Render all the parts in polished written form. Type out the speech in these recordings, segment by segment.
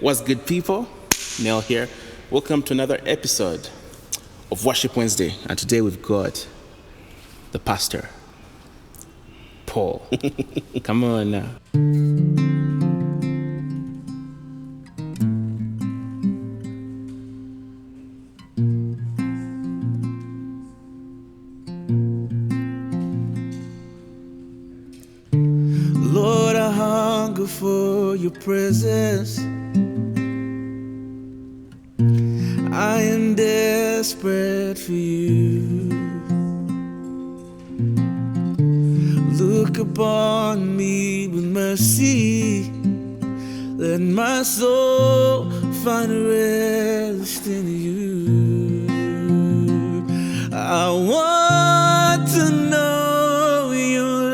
What's good, people? Neil here. Welcome to another episode of Worship Wednesday. And today we've got the pastor, Paul. Come on now. Lord, I hunger for your presence. I am desperate for you. Look upon me with mercy. Let my soul find rest in you. I want to know your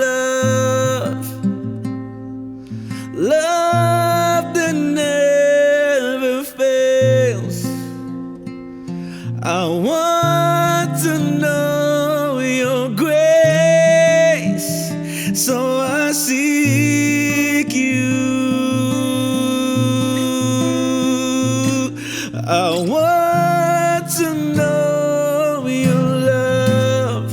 love that never fails. I want to know your grace, so I seek you. I want to know your love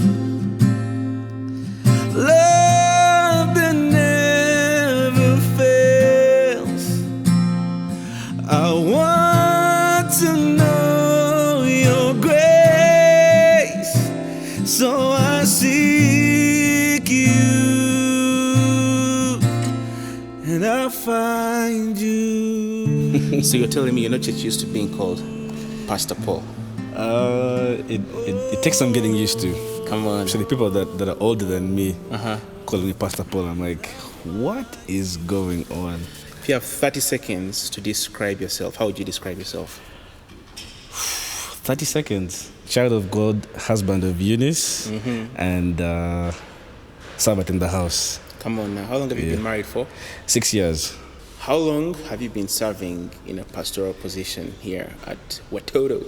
that never fails. I want to know your grace, so I seek you, and I find you. So you're telling me you're not yet used to being called Pastor Paul? It takes some getting used to. Come on. So the people that are older than me calling me Pastor Paul, I'm like, what is going on? If you have 30 seconds to describe yourself, how would you describe yourself? 30 seconds. Child of God, husband of Eunice, and Sabbath in the house. Come on now. How long have you been married for? 6 years. How long have you been serving in a pastoral position here at Watoto?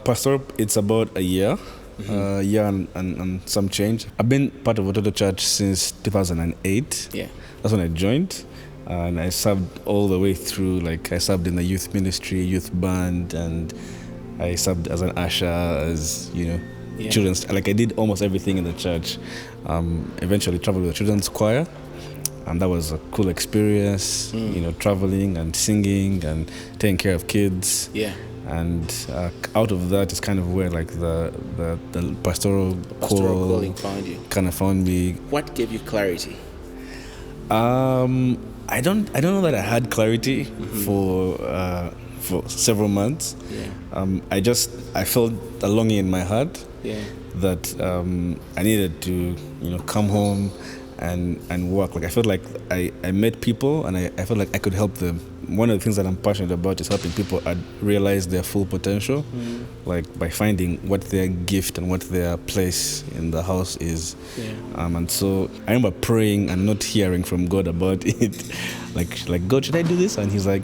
Pastor, it's about a year. Year and some change. I've been part of Watoto Church since 2008. Yeah. That's when I joined. And I served all the way through. Like, I served in the youth ministry, youth band, and I served as an usher, as, children's. Like, I did almost everything in the church. Eventually traveled with the children's choir. And that was a cool experience, traveling and singing and taking care of kids. Yeah. And out of that is kind of where like the pastoral calling found you. Kind of found me. What gave you clarity? I don't know that I had clarity for several months. Yeah. I felt a longing in my heart. Yeah. That I needed to come home and work. Like, I felt like I met people and I felt like I could help them. One of the things that I'm passionate about is helping people realize their full potential, like by finding what their gift and what their place in the house is. Yeah. And so I remember praying and not hearing from God about it. like God, should I do this? And he's like,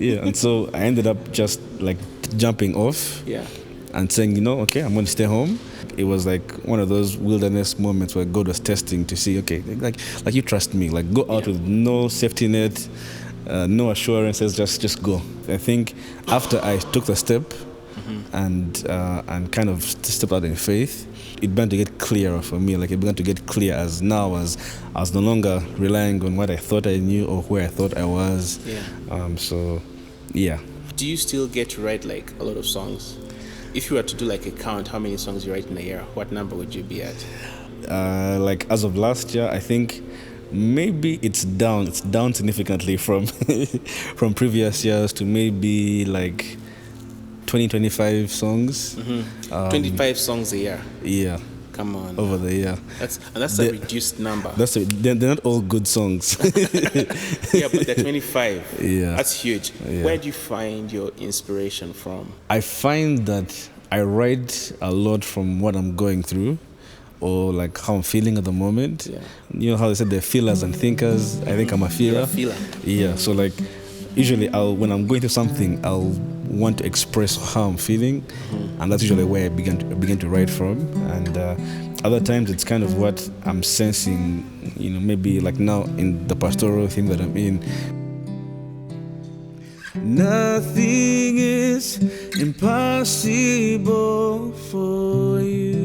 yeah. And so I ended up just like jumping off. Yeah. And saying, okay, I'm going to stay home. It was like one of those wilderness moments where God was testing to see, okay, like you trust me, like go out with no safety net, no assurances, just go. I think after I took the step and kind of stepped out in faith, it began to get clearer for me. Like, it began to get clear as I was no longer relying on what I thought I knew or where I thought I was. Yeah. So, yeah. Do you still get to write like a lot of songs? If you were to do like a count, how many songs you write in a year, what number would you be at? Like as of last year, I think maybe it's down. It's down significantly from from previous years to maybe like 25 songs. 25 songs a year. Yeah. Come on. Over the year. That's a reduced number. They're not all good songs. Yeah, but they're 25. Yeah. That's huge. Yeah. Where do you find your inspiration from? I find that I write a lot from what I'm going through or like how I'm feeling at the moment. Yeah. You know how they said they're feelers and thinkers? I think I'm a feeler. You're a feeler. Yeah, so like usually when I'm going through something, I'll want to express how I'm feeling, and that's usually where I begin to write from. And Other times it's kind of what I'm sensing, maybe like now in the pastoral thing that I'm in. Nothing is impossible for you.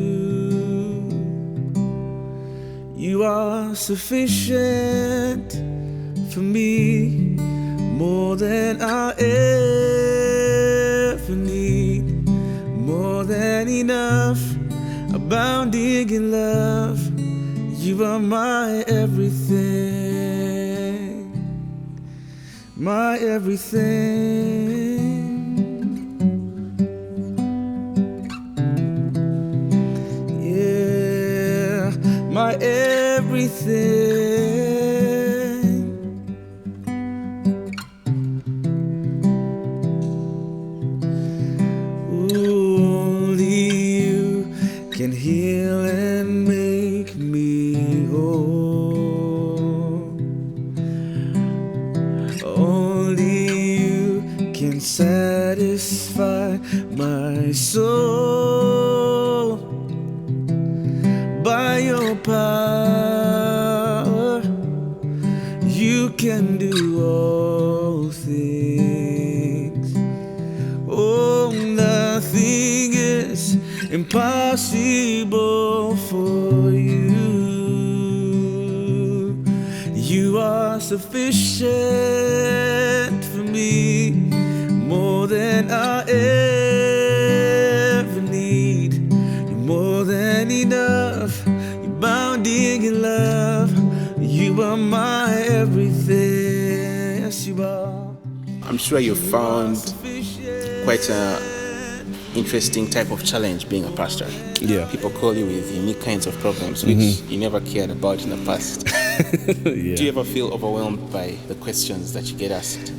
You are sufficient for me, more than I ever need, more than enough, abounding in love. You are my everything, my everything. Yeah, my everything. Only you can heal and make me whole. Only you can satisfy my soul. By your power, you can do all things. Oh, nothing is impossible for you. You are sufficient for me, more than I ever need. You're more than enough, you're bounding in love. You are my everything. Yes, you are. I'm sure you found quite an interesting type of challenge being a pastor. Yeah. People call you with unique kinds of problems which you never cared about in the past. Yeah. Do you ever feel overwhelmed by the questions that you get asked?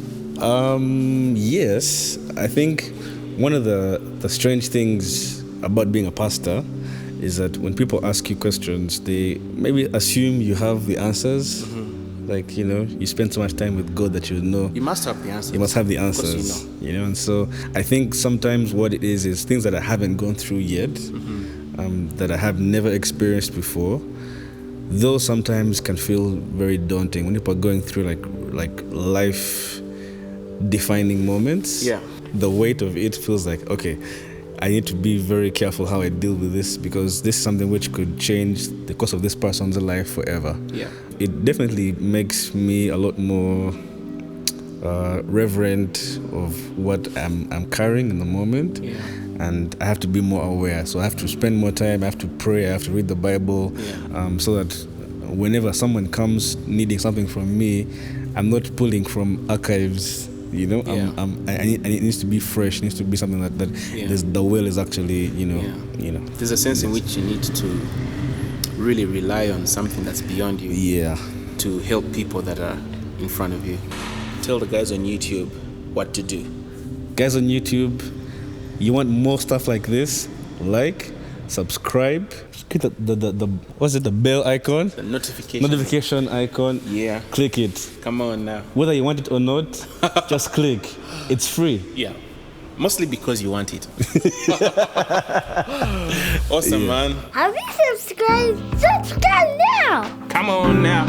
Yes. I think one of the strange things about being a pastor is that when people ask you questions, they maybe assume you have the answers. Like, you spend so much time with God that you know. You must have the answers. You must have the Of course answers. you know. And so I think sometimes what it is things that I haven't gone through yet, that I have never experienced before. Those sometimes can feel very daunting when people are going through like life-defining moments. Yeah. The weight of it feels like, okay, I need to be very careful how I deal with this, because this is something which could change the course of this person's life forever. Yeah. It definitely makes me a lot more reverent of what I'm carrying in the moment. Yeah. And I have to be more aware. So I have to spend more time, I have to pray, I have to read the Bible, so that whenever someone comes needing something from me, I'm not pulling from archives. Yeah. It needs to be fresh. It needs to be something that the well is actually, There's a sense in which you need to really rely on something that's beyond you. Yeah. To help people that are in front of you. Tell the guys on YouTube what to do. Guys on YouTube, you want more stuff like this? Like, subscribe. Click the what's it? The bell icon. The notification icon. Yeah. Click it. Come on now. Whether you want it or not, just click. It's free. Yeah. Mostly because you want it. Awesome, man. Have you subscribed? Subscribe now! Come on now.